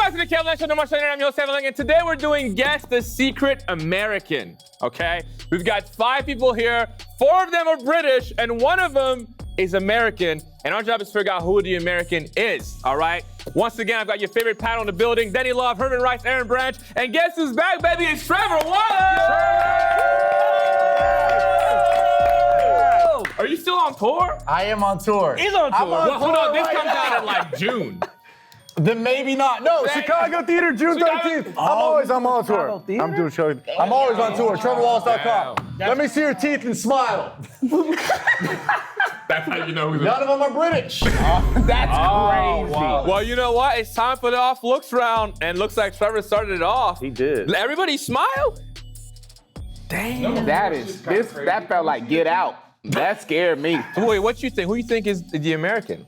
back to the Kevin Langue Show. No more Show. I'm your host, Langue, and today we're doing Guess the Secret American. Okay, we've got 5 people here. 4 of them are British, and 1 of them is American. And our job is to figure out who the American is. All right. Once again, I've got your favorite panel in the building: Denny Love, Herman Rice, Aaron Branch, and guess who's back, baby? It's Trevor Wallace. Are you still on tour? I am on tour. He's on tour. Well, hold on. This comes out in like June. Then maybe not. No, Chicago Theater, June 13th. I'm on tour. I'm doing shows. I'm always on tour. TrevorWallace.com. Let me see your teeth and smile. That's how you know who's None of them are British. That's crazy. Wow. Well, you know what? It's time for the off looks round, and looks like Trevor started it off. He did. Everybody smile. Damn. That felt like Get Out. That scared me. Wait, what you think? Who you think is the American?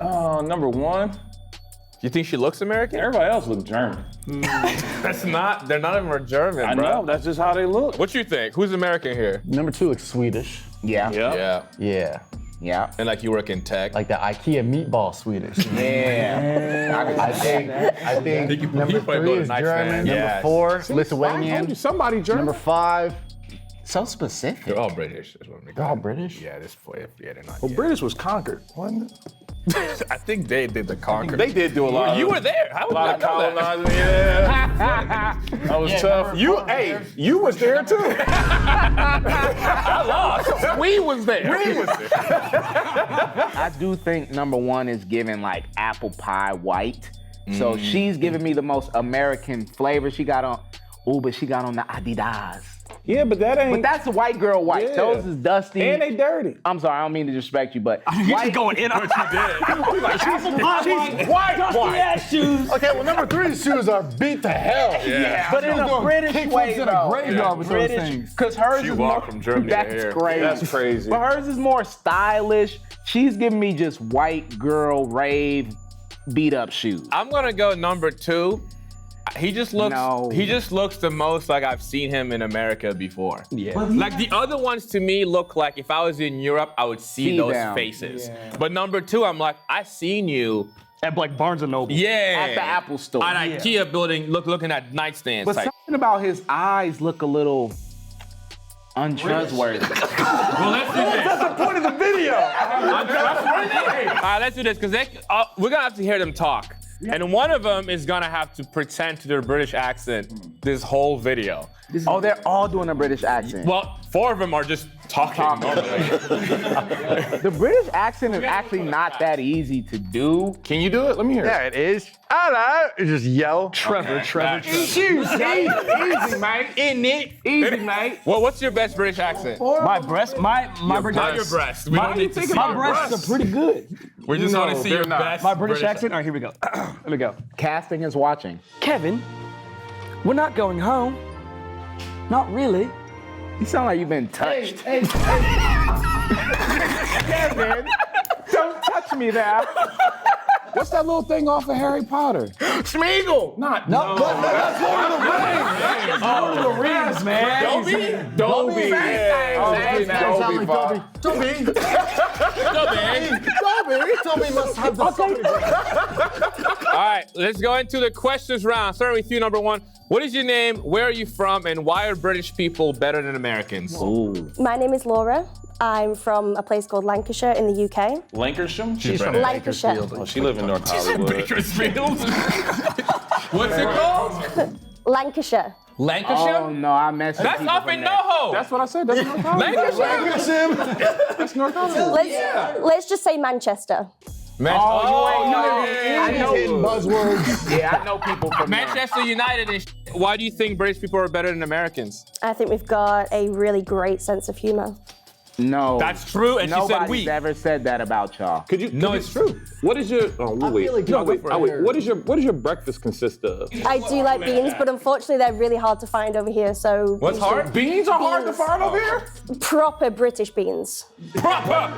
Number 1. You think she looks American? Everybody else looks German. That's not. They're not even German, I bro. know. That's just how they look. What you think? Who's American here? Number 2 looks Swedish. Yeah. Yeah. Yeah. And like you work in tech. Like the IKEA meatball Swedish. Yeah. I think number 3 is German. Yes. Number 4, Lithuanian. Somebody German. Number 5, so specific. They're all British. Is what They're all British? Yeah, they're not. Well, British was conquered, wasn't it? I think they did the conquer. They did do a lot. You were there. How would A lot I of know that? colonizing. Yeah. That was tough. You was there too. I lost. We was there. I do think number 1 is giving like apple pie white. So she's giving me the most American flavor. She got on the Adidas. Yeah, but that ain't. But that's a white girl white. Yeah. Those is dusty. And they dirty. I'm sorry, I don't mean to disrespect you, but You're just going in on what you did. White. Shoes. Okay, well, number 3's shoes are beat to hell. Yeah. but in a British way, in a though. graveyard with those things. Because hers She is walked more. from Germany to That's here. crazy. That's crazy. But hers is more stylish. She's giving me just white girl rave beat up shoes. I'm gonna go number 2. He just looks. No. He just looks the most like I've seen him in America before. Yeah. Like the other ones to me look like if I was in Europe, I would see those them. faces. But number 2, I'm like, I seen you. At like Barnes and Noble. Yeah. At the Apple store. At IKEA building, looking at nightstands. But type. something about his eyes look a little untrustworthy. Well, let's do this. That's the point of the video. All right, let's do this because we're gonna have to hear them talk. And one of them is gonna have to pretend to their British accent this whole video. Oh, they're all doing a British accent. Well, 4 of them are just talking normally. The British accent is actually not that easy to do. Can you do it? Let me hear it. Yeah, it is. Hello. You just yell. Trevor. Easy, mate. In it. Easy, mate. Well, what's your best British accent? My breast, my Not your breast. We don't need to see My your breasts are pretty good. We just want to see your they're not. best My British accent. All right, here we go. Here we go. Casting is watching. Kevin, we're not going home. Not really. You sound like you've been touched. Hey. Kevin, don't touch me there. What's that little thing off of Harry Potter? Smeagol. No. That's Lord of the Rings. Oh, the rings, man. Dobby. Toby must have the All right, let's go into the questions round. Starting with you, number 1. What is your name? Where are you from? And why are British people better than Americans? My name is Laura. I'm from a place called Lancashire in the UK. Lancashire? She's from Lancashire. Oh, she live in North Hollywood. Bakersfield. What's it called? Lancashire. Lancashire? Oh no, I messed with That's people up from in there. NoHo. That's what I said. That's North Hollywood. Lancashire. That's North Hollywood. Let's just say Manchester. I know buzzwords. Yeah, I know people from there. Manchester United and Why do you think British people are better than Americans? I think we've got a really great sense of humor. No. That's true, and she said Nobody's we. ever said that about y'all. No, it's true. What is your? Oh, wait. feel like No, you wait. go Oh, wait. for it. What does your breakfast consist of? I do like beans, but unfortunately they're really hard to find over here, so... What's hard? Beans are hard to find over here. Proper British beans. Proper.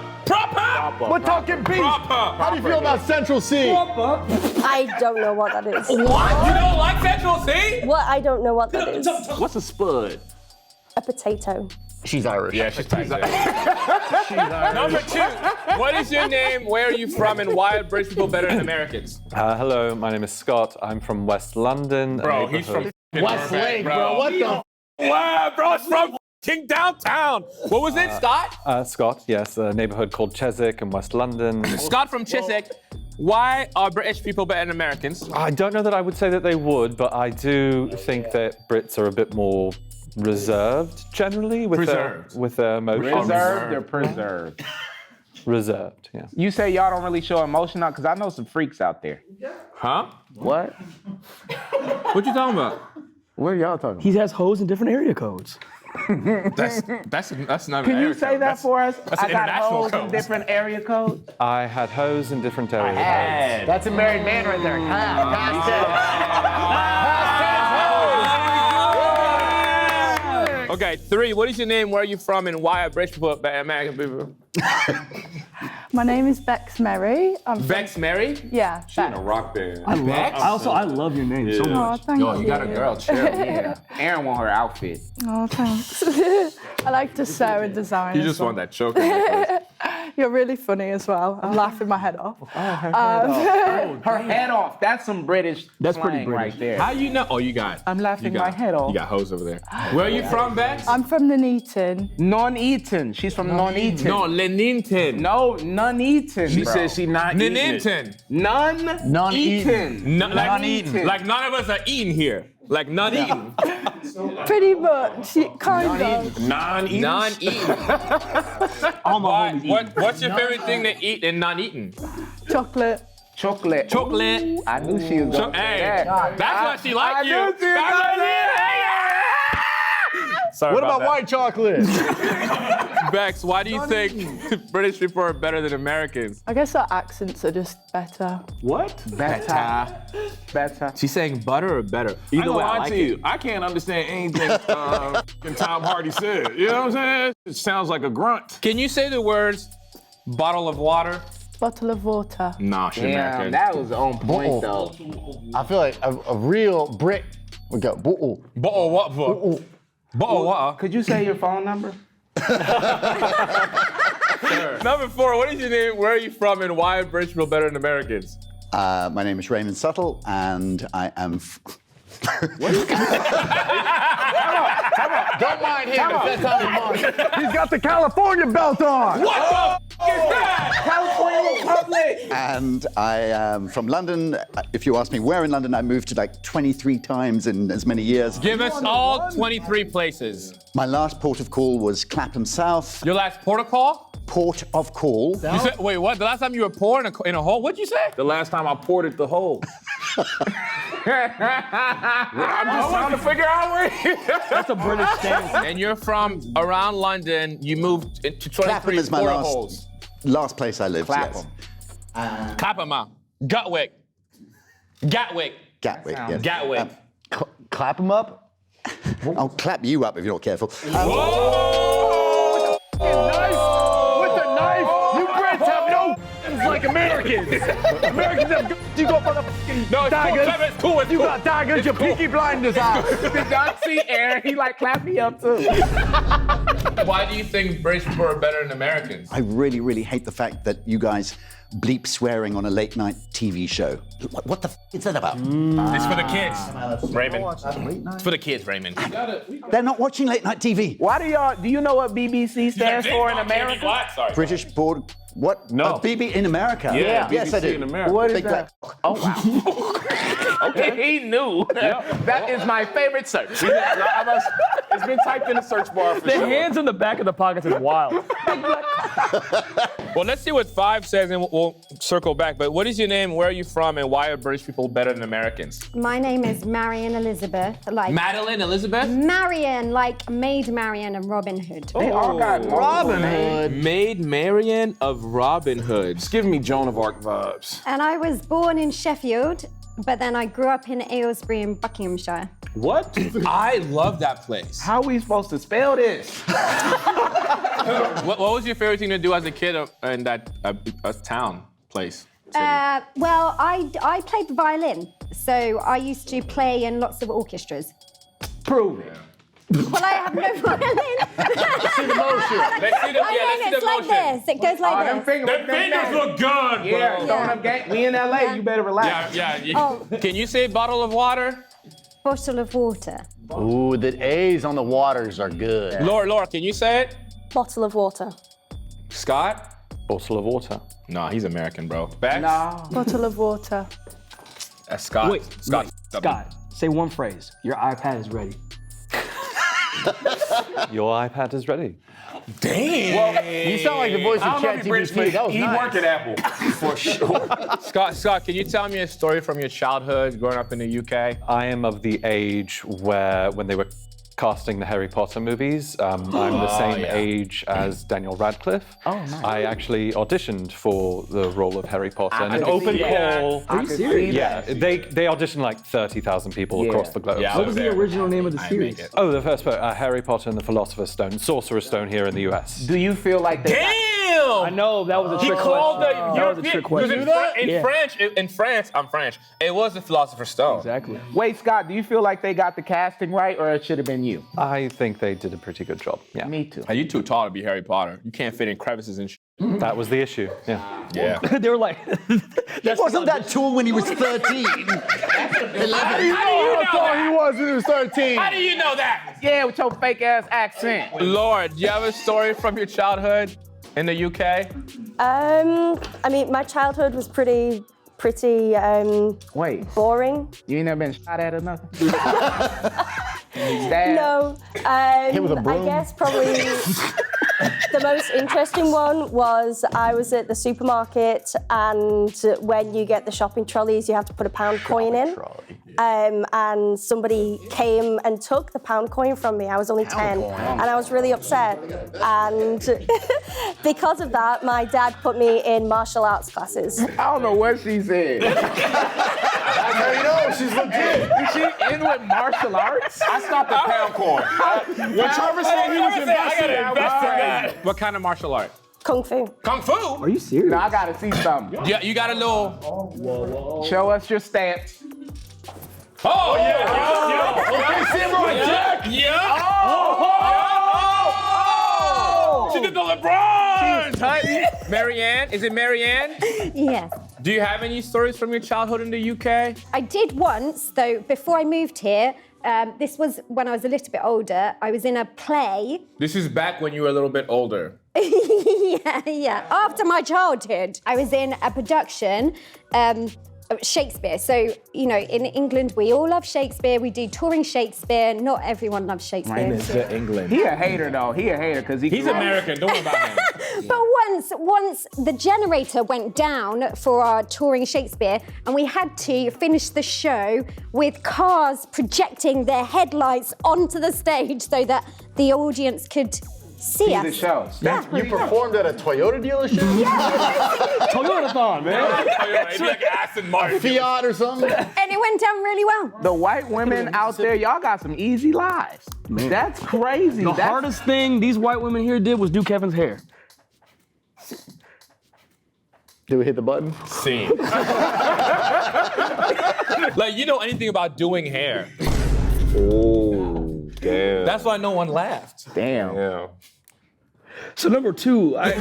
We're talking beef. Proper. How do you feel about Central C? I don't know what that is. What? You don't like Central C? What? I don't know what that is. What's a spud? A potato. She's Irish. Yeah, she's Irish. Number 2, what is your name, where are you from, and why are British people better than Americans? Hello, my name is Scott. I'm from West London. Bro, he's from Westlake, bro. What the? Wow, bro, it's from King downtown. What was it, Scott? Scott, yes, a neighborhood called Chiswick in West London. Scott from Chiswick. Why are British people better than Americans? I don't know that I would say that they would, but I do think that Brits are a bit more reserved generally with their emotions. Reserved or preserved? Reserved, yeah. You say y'all don't really show emotion out, because I know some freaks out there. Huh? What? What you talking about? What are y'all talking about? He has hoes in different area codes. That's not. Can you say that for us? That's I an got international hoes in code. different area codes. I had hoes in different areas. That's a married man right there. Past tense. Okay, 3, what is your name, where are you from, and why are British people better than American people? My name is Bex Mary. Bex Mary? Yeah, In a Bex. rock band. I love your name so Oh, much. thank Oh, you got a girl, chill. Yeah. Aaron want her outfit. Oh, thanks. I like to sew and design. You as just well. want that choker necklace. You're really funny as well. I'm laughing my head off. Her head off. That's some British That's slang pretty British. right there. How you know? Oh, you got. I'm laughing you my got- head off. You got hoes over there. Where are you from, Bex? I'm from Nuneaton. Non-Eaton. She's from Non-Eaton. No, Leninton. No, None-Eaton. She bro. said she not eating it. Leninton. None-Eaton. Non-eaten. Like none of us are eating here. Like none eaten. Pretty much, kind of. Non-eating. Non-eaten. Why? What's your favorite thing to eat and not eaten? Chocolate. Chocolate. Chocolate. I knew she was going to Hey, say that. that's why she like I you. knew she was That's why gonna Sorry What about that. white chocolate? Bex, why do you think British people are better than Americans? I guess our accents are just better. What? Better. She's saying butter or better? I Either way, I lie like to it. you. I can't understand anything Tom Hardy said. You know what I'm saying? It sounds like a grunt. Can you say the words bottle of water? Bottle of water. Nah, she's Damn, American. that was on point, though. I feel like a real Brit would go, boo. Bottle of water. Bottle of water. Could you say your phone number? Number 4, what is your name? Where are you from? And why are British people better than Americans? My name is Raymond Suttle, and I am. Don't mind him. It's that time of month. He's got the California belt on. What the f is that? California Republic. And I am from London. If you ask me where in London, I moved to like 23 times in as many years. Give us all 23 places. My last port of call was Clapham South. Your last protocol? Port of call. You said, wait, what? The last time you were pouring in a hole? What'd you say? The last time I ported the hole. I'm just trying to figure out where. That's a British stance. And you're from around London. You moved to 23 Clapham is my porta last holes. place I lived. Clapham. Yes. Clapham out. Gatwick. Gatwick. Gatwick. Yes. Gatwick. Clap him up. I'll clap you up if you're not careful. Whoa! With the knife. You Brits have no like Americans. Americans have you got motherfucking No, it's daggers. cool. It's cool. It's You cool. got daggers. Your Peaky Blinders out. Did y'all see Aaron? He like clapped me up too. Why do you think British people are better than Americans? I really, really hate the fact that you guys bleep swearing on a late night TV show. What the f is that about? It's for the kids, Raymond. It's for the kids, Raymond. They're not watching late night TV. Why do you know what BBC stands for in America? What? Sorry. British board. What? No. BB in America. Yeah, Yes, I BBC do. in America. What is Big that? black. Oh, wow. Okay, he knew. That is my favorite search. It's been typed in the search bar for The sure. hands in the back of the pockets is wild. Well, let's see what 5 says, and we'll circle back. But what is your name? Where are you from? And why are British people better than Americans? My name is Marion Elizabeth. Like Madeline Elizabeth? Marion, like Maid Marian and Robin Hood. They all got Robin Hood. Maid Marian of Robin Hood. It's giving me Joan of Arc vibes. And I was born in Sheffield, but then I grew up in Aylesbury in Buckinghamshire. What? I love that place. How are we supposed to spell this? What was your favorite thing to do as a kid in that town place? Well, I played the violin, so I used to play in lots of orchestras. Prove it. Well, I have no violin. See the motion. Let's see the It's like motion. this. It goes like Them this. fingers, The fingers look good, bro. Yeah, throwing up gang. We in LA, you better relax. Can you say bottle of water? Bottle of water. Ooh, the A's on the waters are good. Laura, can you say it? Bottle of water. Scott? Bottle of water. Nah, he's American, bro. Bex? No. Bottle of water. That's Scott. Wait, Scott. Scott, say one phrase. Your iPad is ready. Your iPad is ready. Damn. You sound like the voice of ChatGPT. That was He nice. work at Apple, for sure. Scott, can you tell me a story from your childhood growing up in the UK? I am of the age where, when they were casting the Harry Potter movies, I'm the same age as Daniel Radcliffe. Oh, nice. I actually auditioned for the role of Harry Potter in an can open see that. call. Are you serious? Yeah, they auditioned like 30,000 people across the globe. Yeah, What was the original name of the I series? make it. Oh, the first book, Harry Potter and the Philosopher's Stone, Sorcerer's Stone here in the US. Do you feel like they Damn! I know, that was a He trick called question. the That was a trick question. In France, I'm French. It was the Philosopher's Stone. Exactly. Wait, Scott, do you feel like they got the casting right, or it should have been you? I think they did a pretty good job. Yeah, Me too. Are you too tall to be Harry Potter? You can't fit in crevices and shit. that was the issue. Yeah. Yeah. They were like, He wasn't that tall when he was 13. 11. How tall he was when he was 13? How do you know that? Yeah, with your fake ass accent. Lord, do you have a story from your childhood in the UK? I mean, my childhood was pretty Wait, boring. you ain't never been shot at or nothing? Stabbed? No, with a I broom? guess probably the most interesting one was I was at the supermarket, and when you get the shopping trolleys, you have to put a pound coin in. And somebody came and took the pound coin from me. I was only 10, and I was really upset. And because of that, my dad put me in martial arts classes. I don't know what she said. That's how you know she's legit. Is she in with martial arts? I stopped at pound coin. When Trevor said he was investing, What kind of martial art? Kung Fu. Kung Fu? are you serious? No, I gotta see something. Yeah, you got a little. Show us your stance. Oh, yeah. She did the LeBron. Marianne, is it Marianne? Yes. Do you have any stories from your childhood in the UK? I did once, though, before I moved here. This was when I was a little bit older. I was in a play. This is back when you were a little bit older. yeah. After my childhood, I was in a production of Shakespeare. So, you know, in England, we all love Shakespeare. We do touring Shakespeare. Not everyone loves Shakespeare. England. He a hater though. He a hater because He's American. Don't worry about him. But once the generator went down for our touring Shakespeare, and we had to finish the show with cars projecting their headlights onto the stage so that the audience could see us. the show. You performed at a Toyota dealership? Toyota-thon, man. Maybe like Aston Martin. Fiat or something? And it went down really well. The white women out there, y'all got some easy lives. That's crazy. The hardest thing these white women here did was do Kevin's hair. Did we hit the button? Scene. Like, you know anything about doing hair. Oh, damn. That's why no one laughed. Damn. Yeah. So number two, Bex,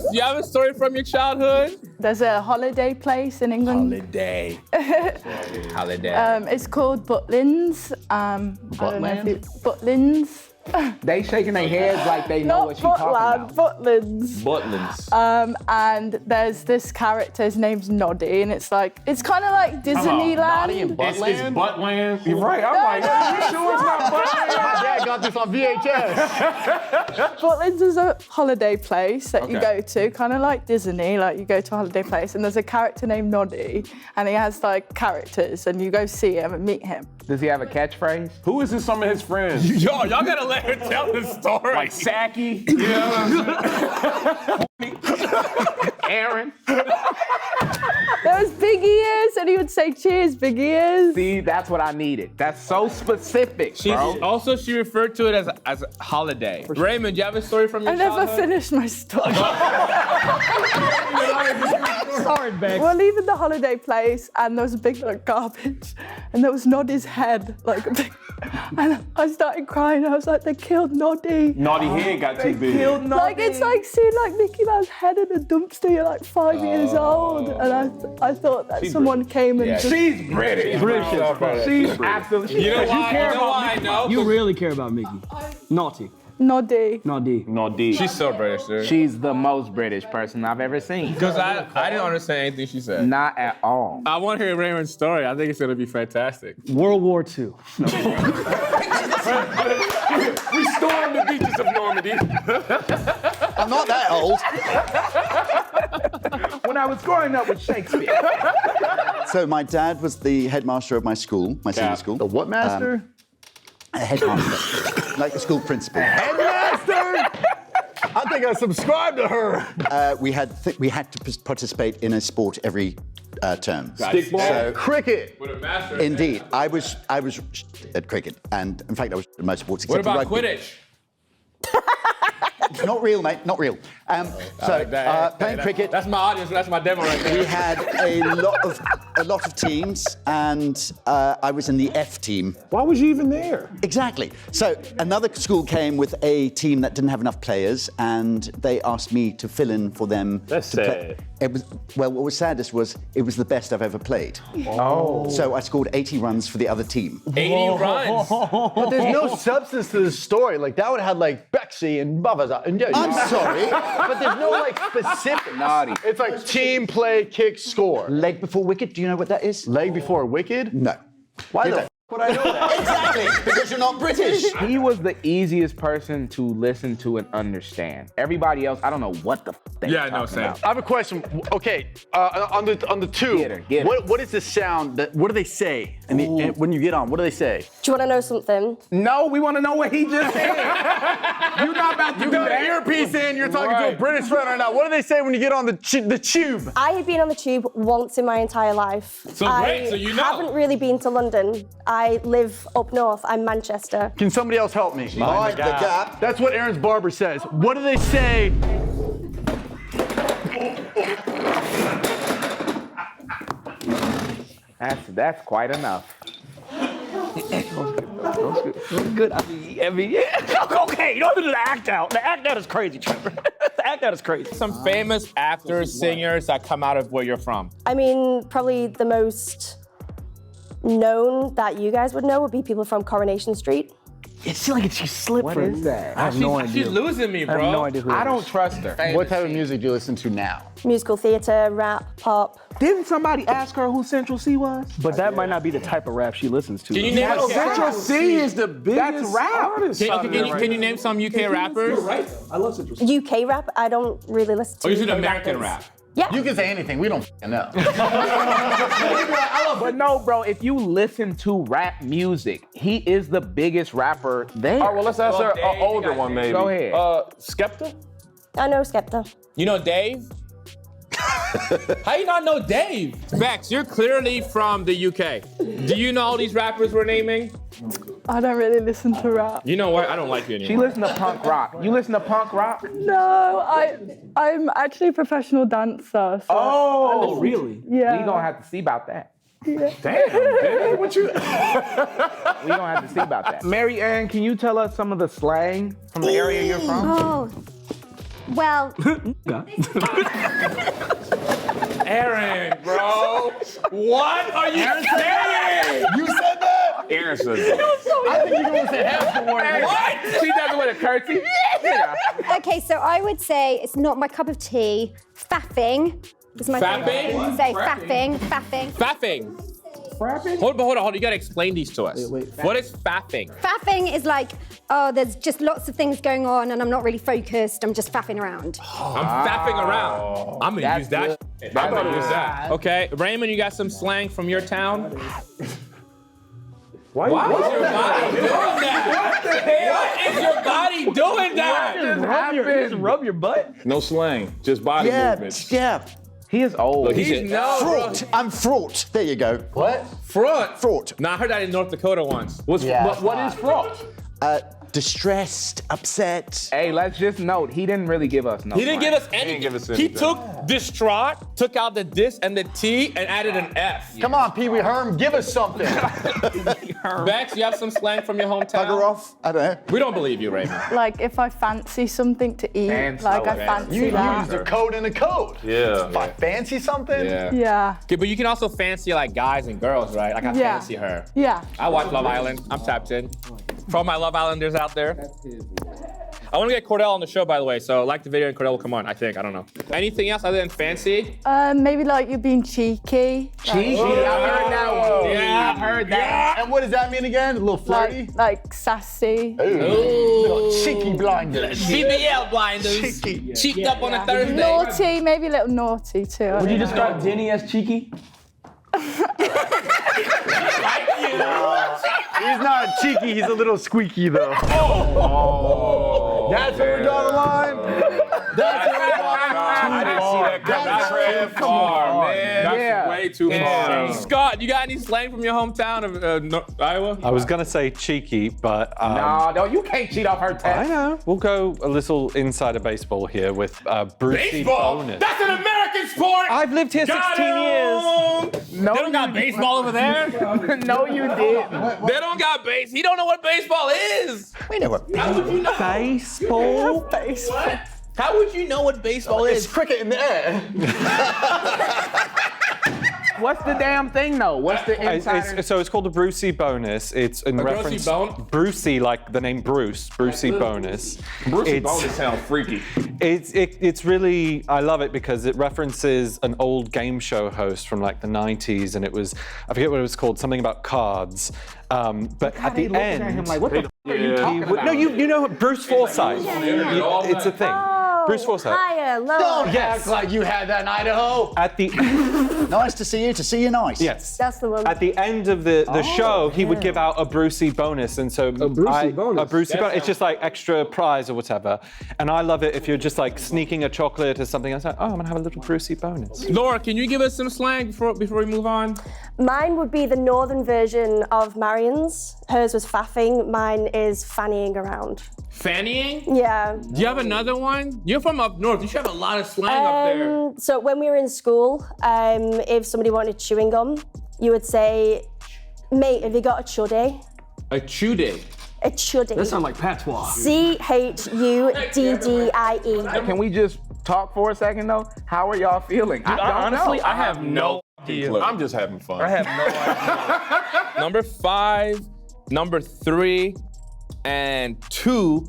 do you have a story from your childhood? There's a holiday place in England. Holiday. Holiday. It's called Butlins. I don't know if you, Butlins. They shaking their heads like they know what you're talking about. Butlins. Butlins. And there's this character, his name's Noddy, and it's kind of like Disneyland. It's Buttland. You're right. I'm like, you sure it's not Buttland? My dad got this on VHS. Butlins is a holiday place that you go to, kind of like Disney, like you go to a holiday place, and there's a character named Noddy, and he has like characters, and you go see him and meet him. Does he have a catchphrase? Who is some of his friends? Yo, y'all gotta let her tell the story. Like Saki? You know what I'm saying? Aaron? There was big ears, and he would say, "Cheers, big ears." See, that's what I needed. That's so specific, bro. Also, she referred to it as a holiday. Raymond, do you have a story from your I never childhood? finished my story. Sorry, Bex. We're leaving the holiday place, and there was a big like garbage, and there was Noddy's head, like a big. And I started crying. I was like, they killed Noddy. Naughty head got too big. Like it's like seeing like Mickey Mouse head in a dumpster. You're like 5 years old, and I thought that someone came and just. She's British. She's absolutely. You know why I know? You really care about Mickey. Naughty. Noddy. Naughty. She's so British, dude. She's the most British person I've ever seen. Because I didn't understand anything she said. Not at all. I want to hear Raymond's story. I think it's going to be fantastic. World War II. We stormed the beaches of Normandy. I'm not that old. When I was growing up with Shakespeare. So my dad was the headmaster of my school, my senior school. The what master? A headmaster, like the school principal. Headmaster! I think I subscribed to her. We had to participate in a sport every term. Stickball. So, Cricket. With a master. indeed, I was at cricket, and in fact, I was at most sports What except about for rugby. Quidditch? Not real, mate. Not real. Playing cricket. That's my audience. That's my demo right there. We had a lot of teams, and I was in the F team. Why was you even there? Exactly. So another school came with a team that didn't have enough players, and they asked me to fill in for them. That's to play. sad. It was what was saddest was it was the best I've ever played. Oh. So I scored 80 runs for the other team. 80 runs. But there's no substance to this story. Like that would have had like Bexy and Bubba. And I'm sorry. But there's no like specific. Naughty. It's like team play, kick, score. Leg before wicket. Do you know what that is? Leg before wicked? No. Why the f would I know that? Exactly. Because you're not British. He was the easiest person to listen to and understand. Everybody else, I don't know what the f they Yeah, were no, talking same. about. I have a question. Okay, on the tube. Get her. What is the sound that? What do they say? And when you get on, what do they say? Do you want to know something? No, we want to know what he just said. You're not about to You do got that. an earpiece in. You're talking to a British friend right now. What do they say when you get on the tube? I have been on the tube once in my entire life. So great, so you know. I haven't really been to London. I live up north. I'm Manchester. Can somebody else help me? Mind the gap. That's what Aaron's barber says. What do they say? That's quite enough. Good. I mean, yeah. Okay, you don't do the act out. The act out is crazy, Trevor. The act out is crazy. Some famous actors, singers that come out of where you're from. I mean, probably the most known that you guys would know would be people from Coronation Street. It seems like she slipped. What is that? I have no idea. She's losing me, bro. I have no idea who I it don't is. trust her. What type of music do you listen to now? Musical theatre, rap, pop. Didn't somebody ask her who Central C was? But that might not be the type of rap she listens to. Can you name Central C is the biggest That's rap. artist. Can you name some UK rappers? I love Central C. UK rap, I don't really listen to. Or you should UK American rappers. rap? Yeah. You can say anything. We don't know. But no, bro, if you listen to rap music, he is the biggest rapper there. All right, well, let's answer Dave, an older you got one, maybe. Go ahead. Skepta? I know Skepta. You know Dave? How you not know Dave? Bex, you're clearly from the UK. Do you know all these rappers we're naming? I don't really listen to rap. You know what? I don't like you She anymore. listen to punk rock. You listen to punk rock? No, I'm actually a professional dancer. So Oh, really? yeah. We gonna have to see about that. Damn, what you? We gonna have to see about that. Mary Ann, can you tell us some of the slang from the area you're from? Oh, well, Aaron, bro. What are you saying? You said that? Aaron says that. I think you're going to say half the word. What? She does it with a curtsy. Yeah. okay, so I would say it's not my cup of tea. Faffing is my Faffing? favorite. Say faffing. Faffing. Hold on. You gotta explain these to us. What is faffing? Faffing is like, oh, there's just lots of things going on and I'm not really focused. I'm just faffing around. I'm faffing around. I'm gonna use that. I'm gonna use that. Okay, Raymond, you got some slang from your town? Why is your body doing that? What the hell? What is your body doing that? Just rub your butt? No slang, just body movements. Yeah. He is old. Look, He's Fraught. I'm fraught. There you go. What? Fraught. Fraught. Nah, I heard that in North Dakota once. What is fraud? distressed, upset. Hey, let's just note, he didn't really give us no He didn't give us didn't anything. give us He anything. took distraught, took out the dis and the T, and added an F. Come on, Pee Wee Herm, give us something. Bex, you have some slang from your hometown? Bugger off. I don't know. We don't believe you, Raymond. Like if I fancy something to eat, Fancy. like I Oh, fancy You that. used a code in a code. Yeah. If I fancy something? Yeah. Okay, but you can also fancy like guys and girls, right? Like I Yeah. fancy her. Yeah. I watch Love Island. I'm tapped in. For all my Love Islanders out there. I want to get Cordell on the show, by the way, so like the video and Cordell will come on, I think. I don't know. Anything else other than fancy? Maybe like you're being cheeky. Cheeky, I heard that one. Yeah, I heard that. And what does that mean again? A little flirty? Like sassy. Little cheeky blinders. BBL blinders. Cheeked up on a Thursday. Naughty, maybe a little naughty too. Would you describe Denny as cheeky? He's not cheeky, he's a little squeaky though. That's where we're drawing the line. That's where we're drawing the line. I didn't see that coming. That's far, man. That's way too far. Scott, you got any slang from your hometown of Iowa? I was gonna say cheeky, but No, you can't cheat off her test. I know. We'll go a little insider baseball here with Brucey Baseball? bonus. That's an American sport! I've lived here 16 years. No, They don't got baseball over there? No, you didn't. They don't got base. He don't know what baseball is. We know what. How would you know? Baseball? What? How would you know what baseball It's is? cricket in the air. What's the damn thing though? What's the insider? So it's called a Brucey bonus. It's in reference bone? Brucey, like the name Bruce. Brucey bonus. Brucey It's- bonus sounds freaky. It's really, I love it because it references an old game show host from like the 90s, and it was, I forget what it was called, something about cards. But at the end, At him like, what the f are you talking about? no, you know Bruce Forsyth. It's a thing. Bruce Forsyth. Higher, lower. Don't act like you had that in Idaho. At the Nice to see you nice. yes. That's the one. At the end of the show, he would give out a Brucey bonus, and so a Brucey bonus? A Brucey bonus. It's just like extra prize or whatever. And I love it if you're just like sneaking a chocolate or something. I was like, oh, I'm gonna have a little Brucey bonus. Laura, can you give us some slang before we move on? Mine would be the northern version of Marion's. Hers was faffing. Mine is fannying around. Fannying? Yeah. Do you have another one? You're from up north. You should have a lot of slang up there. So when we were in school, if somebody wanted chewing gum, you would say, mate, have you got a chuddy? A chuddy. A chuddy. That sounds like patois. CHUDDIE. Can we just talk for a second though? How are y'all feeling? Honestly, I have no idea. I'm just having fun. I have no idea. Number 5, number 3, and 2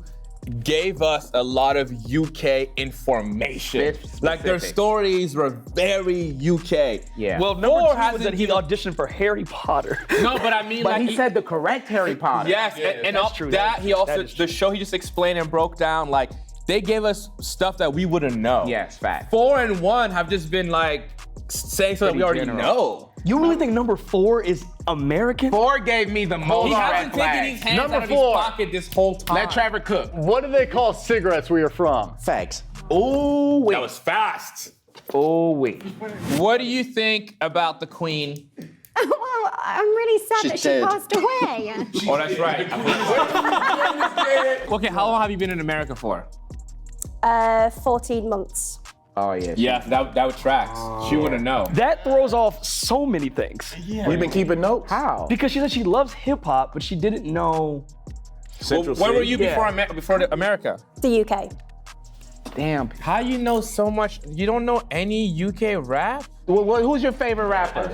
gave us a lot of UK information. Like their stories were very UK. Yeah. Well, number 2 was that he auditioned for Harry Potter. No, but I mean, But like he said the correct Harry Potter. yes, and that's up true. that That he also is the show he just explained and broke down like they gave us stuff that we wouldn't know. Yes, fact. 4 and 1 have just been like saying something we already general. know. You really think number 4 is American? 4 gave me the most He red hasn't taken his flags. hands Number out of 4. his pocket this whole time. Let Trevor cook. What do they call cigarettes where you're from? Fags. Ooh, wait. That was fast. Ooh, wait. What do you think about the Queen? Well, I'm really sad She's that she dead. passed away. Oh, that's right. Okay, how long have you been in America for? 14 months. Oh, yeah. Yeah, that would tracks. She wouldn't know. That throws off so many things. We've been keeping notes. How? Because she said she loves hip hop, but she didn't know. Central Where were City. you before America? The UK. Damn. How you know so much? You don't know any UK rap? Who's your favorite rapper?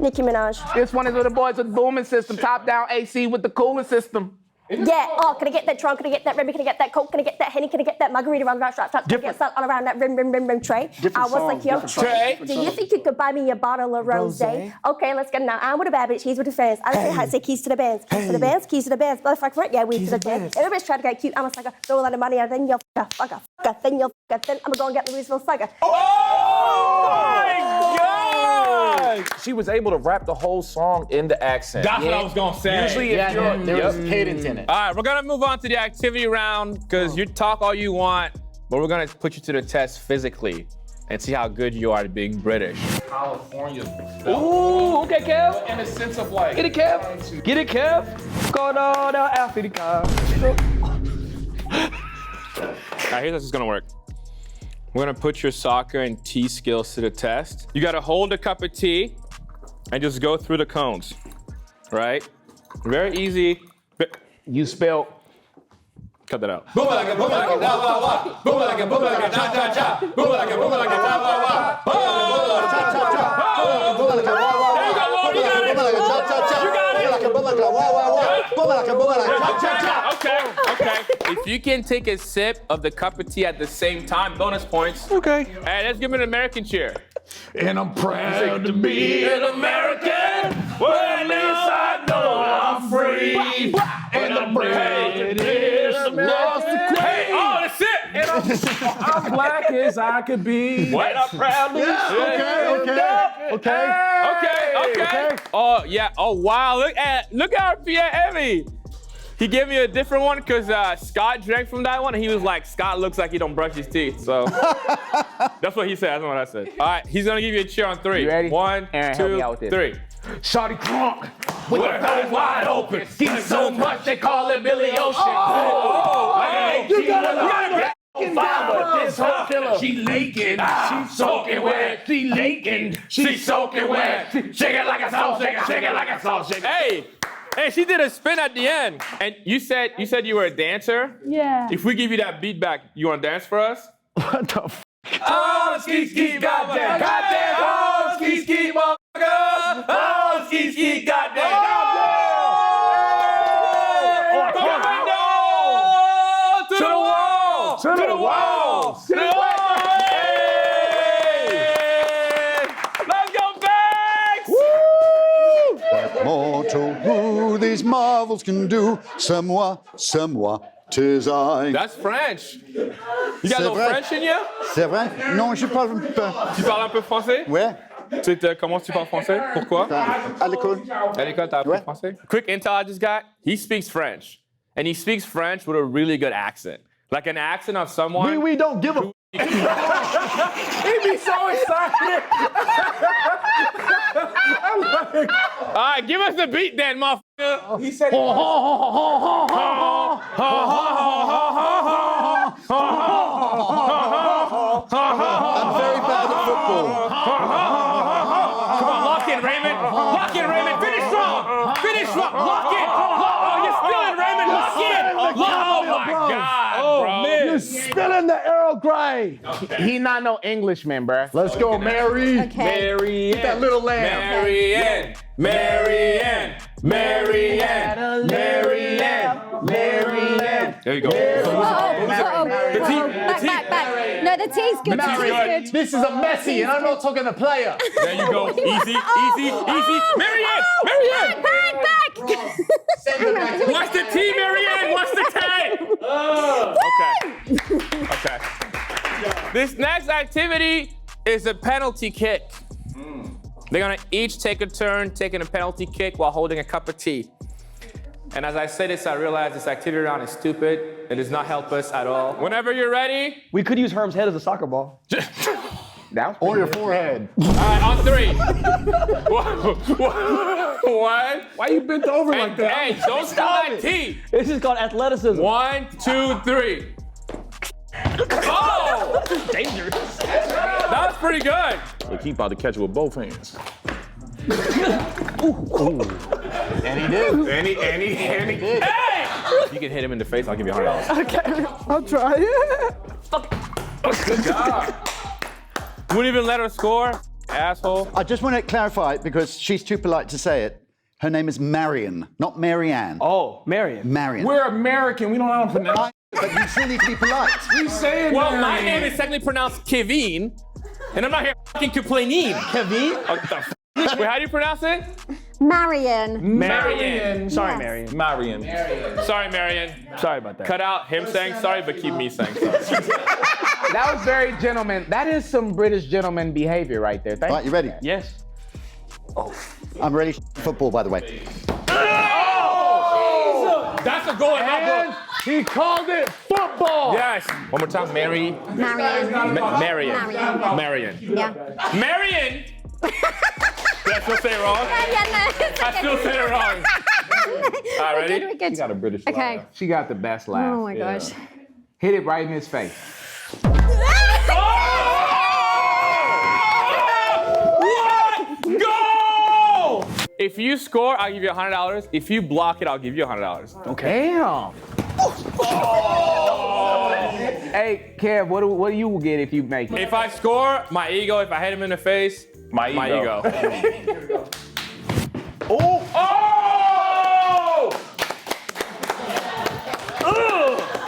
Nicki Minaj. This one is with the boys with the booming system, top down AC with the cooling system. Yeah, oh, can I get that trunk? Can I get that Remy? Can I get that Coke? Can I get that Henny? Can I get that margarita around the strap? Can I get that all around that rim tray? I was like, yo, Trey, do you think you could buy me a bottle of rosé? Okay, let's get it now. I'm with a bad bitch, he's with his friends. I say keys to the bands, keys to the bands, keys to the bands. Motherfucker, right? Yeah, we to the bands. Everybody's trying to get cute. I'm a sucker, throw a lot of money out, then you'll fucker, then you'll then I'm gonna go and get the Louisville sucker. Oh my God! She was able to rap the whole song in the accent. That's what I was gonna say. Usually, if you're, There was cadence in it. All right, we're gonna move on to the activity round because you talk all you want, but we're gonna put you to the test physically and see how good you are at being British. California. Ooh, okay, Kev. In a sense of like. Get it, Kev. Get it, Kev. Go down Africa. right, here's how this is gonna work. We're gonna put your soccer and tea skills to the test. You gotta hold a cup of tea and just go through the cones, right? Very easy. You spelled. Cut that out. Okay. If you can take a sip of the cup of tea at the same time, bonus points. Okay. Hey, let's give him an American cheer. And I'm proud to be an American. Well, at least I know I'm free. And I'm prejudice lost the queen. Hey, oh, that's it. And I'm black as I could be. What? And I'm proudly Okay. Oh yeah. Oh wow. Look how Pierre Emmy. He gave me a different one because Scott drank from that one, and he was like, Scott looks like he don't brush his teeth. So that's what he said. That's not what I said. All right, he's gonna give you a cheer on 3. You ready? 1, Aaron, help me out 2, with this. 3. Shawty crunk with her eyes wide open. He's so much they call it Billy Ocean. You gotta this whole killer. She laking, she's soaking wet. She laking, she's soaking wet. Shake it like a salt shaker, shake it like a salt shaker. Hey, she did a spin at the end. And you said you were a dancer? Yeah. If we give you that beat back, you wanna dance for us? What the f? Oh, ski, goddamn, oh, ski, motherfucker. Oh, ski, goddamn. To the wall! To the wall! To the wall! Let's go back! Mortal who these marvels can do. C'est moi, 'tis I. That's French. You got a little vrai. French in you? C'est vrai? Non, je parle un peu. Tu parles un peu français? Ouais. Comment tu parles français? Pourquoi? À l'école. À l'école, t'as appris français? Quick intel I just got. He speaks French. And he speaks French with a really good accent. Like an accent of someone. We don't give a f. He'd be so excited. All right, give us the beat then, motherfucker. He said, I'm very bad at football. Come on, lock in, Raymond. Lock in, Raymond. Finish strong. Finish strong. Lock in. Oh, you're still in, Raymond. Lock in. Oh, my God, bro. You're spilling the Earl Grey. He not no Englishman, bruh. Let's go, Mary. Okay. Marianne. Get that little lamb. Marianne. Marianne. Marianne. Marianne. Marianne. There you go. Back. No, the tea's good. The tea's good. This is a Messi, and I'm not talking the player. There you go. Easy. Marianne. Marianne. Back. Watch the T, Marianne. Watch the K. Okay. This next activity is a penalty kick. They're gonna each take a turn taking a penalty kick while holding a cup of tea. And as I say this, I realize this activity round is stupid. It does not help us at all. Whenever you're ready. We could use Herm's head as a soccer ball. Or your forehead. All right, on 3. 1. why you bent over like that? Hey, don't stop that tea. This is called athleticism. 1, 2, 3. Oh! Dangerous. That was pretty good. The keeper about to catch it with both hands. And he did. And he did. Hey! You can hit him in the face, I'll give you $100. Okay, I'll try. Good job. Wouldn't even let her score, asshole. I just want to clarify because she's too polite to say it. Her name is Marion, not Marianne. Oh, Marion. Marion. We're American. We don't know how to pronounce. But you still need to be polite. We saying Well, my Marion. name is technically pronounced Kevin, and I'm not here fucking complaining. Kevin? What the f- Wait, how do you pronounce it? Marion. Marion. Sorry, Yes. Marion. Marion. Sorry, Marion. Sorry about that. Cut out him saying sorry, but keep me saying sorry. That was very gentleman. That is some British gentleman behavior right there. Thank Right, you ready? Yes. I'm ready for football, by the way. Oh! That's a goal in my book. He called it football. Yes. One more time. Marion. Marion. Yeah. Marion! Did I still say it wrong? No. I still say it wrong. All right, ready? We're good. Got a British Okay. She got the best laugh. Oh my gosh. Hit it right in his face. Go! If you score, I'll give you $100. If you block it, I'll give you $100. Okay. Damn. Hey, Kev, what do you get if you make it? If I score, my ego. If I hit him in the face, my ego. Oh!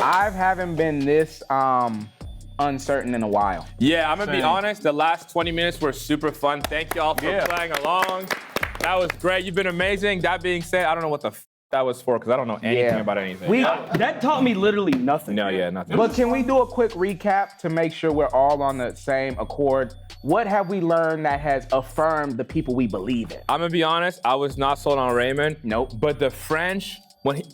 I haven't been this uncertain in a while. Yeah, I'm gonna be honest. The last 20 minutes were super fun. Thank y'all for playing along. That was great. You've been amazing. That being said, I don't know what the that was for because I don't know anything about anything. That taught me literally nothing. No, yeah, nothing. But can we do a quick recap to make sure we're all on the same accord? What have we learned that has affirmed the people we believe in? I'm gonna be honest. I was not sold on Raymond. Nope. But the French,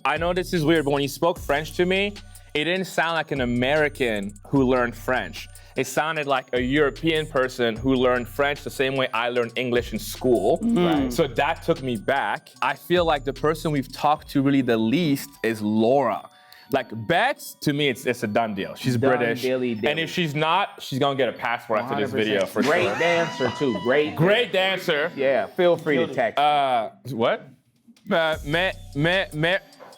I know this is weird, but when he spoke French to me, it didn't sound like an American who learned French. It sounded like a European person who learned French the same way I learned English in school. Right. So that took me back. I feel like the person we've talked to really the least is Laura. Like Bex, to me, it's a done deal. She's British. And if she's not, she's gonna get a passport after this video for Great sure. dancer too. Great dancer. Yeah, feel free to text. What?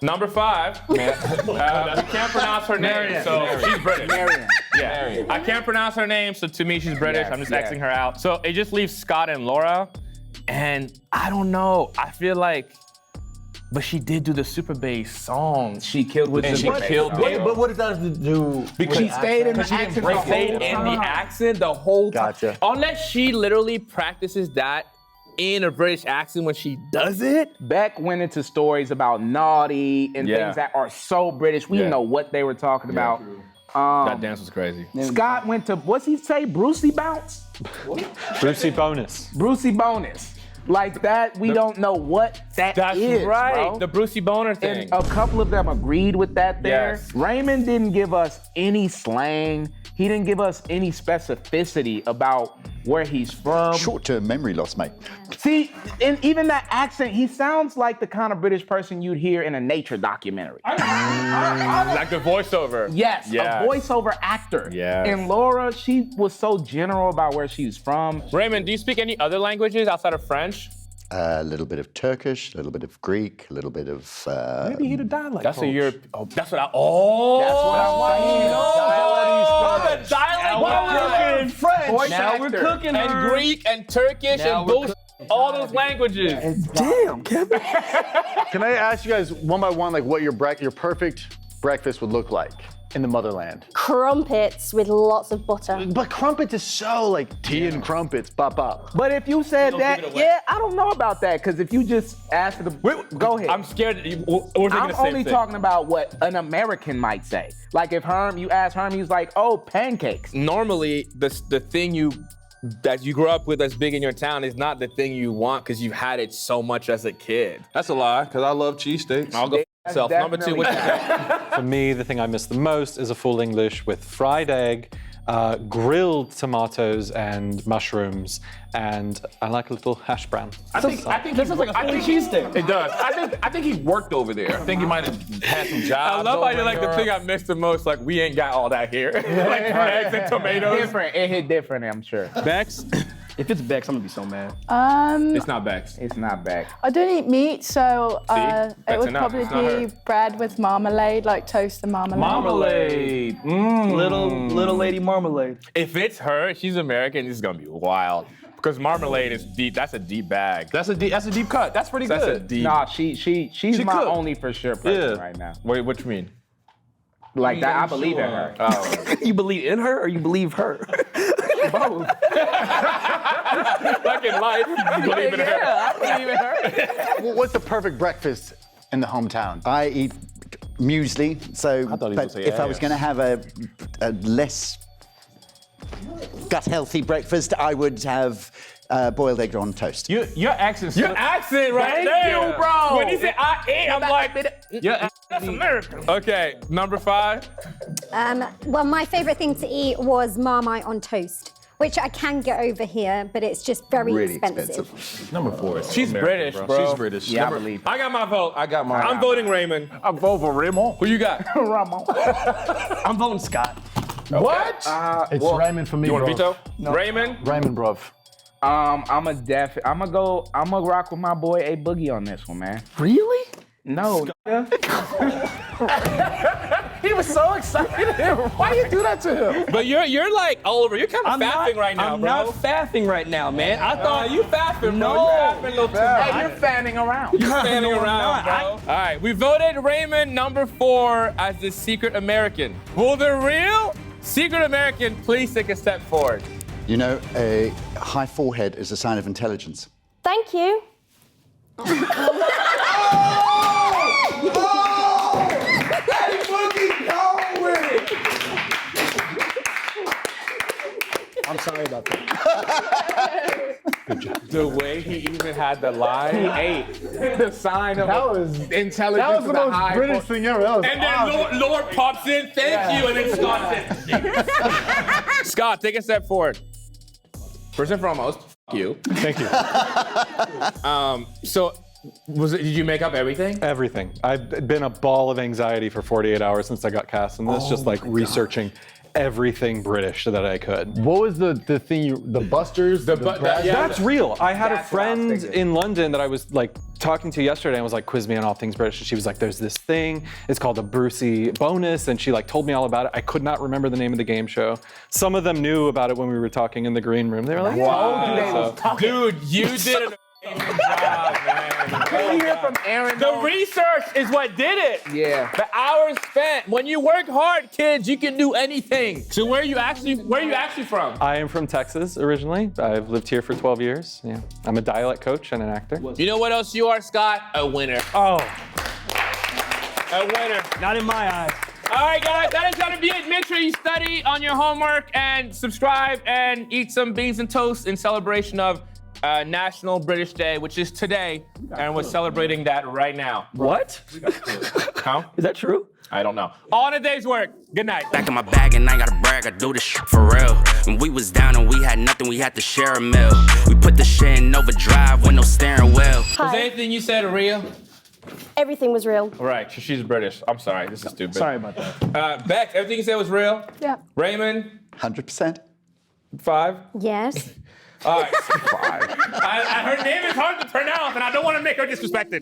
Number 5. We can't pronounce her name, so she's British. Marion. Yeah. I can't pronounce her name, so to me she's British. I'm just Xing her out. So it just leaves Scott and Laura. And I don't know. I feel like, but she did do the super bass song. She killed with and the she killed it. But what does that have to do? Because she stayed in the accent the whole accent the whole time. Gotcha. Unless she literally practices that in a British accent when she does it. Beck went into stories about naughty and things that are so British. We didn't know what they were talking about. That dance was crazy. Scott went to, what's he say, Brucey Bounce? Brucey bonus. Brucey Bonus. Like that, we don't know what that That's is, right, bro. the Brucey Boner thing. And a couple of them agreed with that there. Yes. Raymond didn't give us any slang. He didn't give us any specificity about where he's from. Short-term memory loss, mate. See, and even that accent, he sounds like the kind of British person you'd hear in a nature documentary. Like the voiceover. Yes, a voiceover actor. Yeah. And Laura, she was so general about where she's from. Raymond, do you speak any other languages outside of French? A little bit of Turkish, a little bit of Greek, a little bit of. Maybe he'd a dialect. That's coach. a Europe. Oh, that's what I. Oh, That's what I'm saying. the dialect. We're cooking French. Now we're cooking and her. Greek and Turkish Now and we're bullshit. All those languages. Damn, Kevin. Can I ask you guys one by one, like what your perfect breakfast would look like in the motherland? Crumpets with lots of butter. But crumpets is so like tea and crumpets, bop. But if you said Don't give that, it away. yeah, I don't know about that. Because if you just asked them, go ahead. I'm scared. We're thinking I'm the same only thing. talking about what an American might say. Like if you ask Herm, he's like, oh, pancakes. Normally, the thing that you grew up with that's big in your town is not the thing you want because you've had it so much as a kid. That's a lie, because I love cheesesteaks. I'll go myself. Number 2, what you got? For me, the thing I miss the most is a full English with fried egg, grilled tomatoes and mushrooms, and I like a little hash brown. I think This is like a Philly cheesesteak. it does. I think he worked over there. I think he might have had some jobs. I love how over you're like in the Europe. thing I missed the most. Like we ain't got all that here. Like eggs and tomatoes. Different. It hit different, I'm sure. Bex? If it's Bex, I'm gonna be so mad. It's not Bex. It's not back. I don't eat meat, so That's it would enough. probably It's not be her. bread with marmalade, like toast and marmalade. Marmalade. Little lady marmalade. If it's her, she's American. This is gonna be wild because marmalade is deep. That's a deep bag. That's a deep cut. That's pretty That's a good. deep. Nah, she's my cooked. only for sure person Yeah. right now. Wait, what you mean? Like that, I believe in her. Oh, You believe in her or you believe her? Both. like in life, you believe in her. I believe in her. What's the perfect breakfast in the hometown? I eat muesli, so thought he was but gonna say if I was ass. going to have a less gut healthy breakfast, I would have boiled egg on toast. Your accent's Your accent right there, bro. When he said I ate, I'm like, Your that's American. Okay, number 5. Well, my favorite thing to eat was Marmite on toast which I can get over here, but it's just very Really expensive. Number 4 is She's American, British, bro. She's British. Yeah, I believe. I got my vote. I got mine. I'm voting Raymond. I vote for Raymond. Who you got? I'm voting Scott. What? It's Raymond for me, You want to bro. veto? Raymond? Raymond, bruv. I'm gonna rock with my boy A Boogie on this one, man. Really? No. He was so excited. Why you do that to him? But you're like Oliver. You're kind of faffing right now, I'm bro. not faffing right now, man. I thought you faffing, No. bro. You're faffing a little too much. Hey, you're fanning around. You're standing No, I'm around, not. bro. All right, we voted Raymond number 4 as the secret American. Will the real secret American please take a step forward? You know, a high forehead is a sign of intelligence. Thank you. I'm sorry about that. The way he even had the line. He ate. The sign of That was intelligence. That was the with a most high British thing ever. That was And then awesome. Lord pops in, thank you, and then Scott says, Scott, take a step forward. First and foremost, you. Thank you. So, did you make up everything? Everything. I've been a ball of anxiety for 48 hours since I got cast in this, just like researching everything British that I could. What was the thing? The Busters? That's real. I had a That's what I was friend thinking. in London that I was like talking to yesterday and was like, quiz me on all things British. And she was like, there's this thing, it's called a Brucey bonus. And she like told me all about it. I could not remember the name of the game show. Some of them knew about it when we were talking in the green room. They were like, Wow. Dude, you did an amazing job, man. Can we hear from Aaron? The research is what did it. Yeah. The hours spent. When you work hard, kids, you can do anything. So where are you actually from? I am from Texas originally. I've lived here for 12 years. Yeah. I'm a dialect coach and an actor. You know what else you are, Scott? A winner. Oh, A winner. not in my eyes. All right, guys, that is gonna be it. Make sure you study on your homework and subscribe and eat some beans and toast in celebration of National British Day, which is today, and we're celebrating that right now. What? Huh? Is that true? I don't know. On a day's work. Good night. Back in my bag and I ain't gotta brag, I do this shit for real. When we was down and we had nothing, we had to share a meal. We put the shit in overdrive with no steering wheel. Was anything you said real? Everything was real. All right, she's British. I'm sorry, this is stupid. Sorry about that. Beck, everything you said was real? Yeah. Raymond? 100%. 5? Yes. All right. 5. Her name is hard to pronounce, and I don't want to make her disrespected.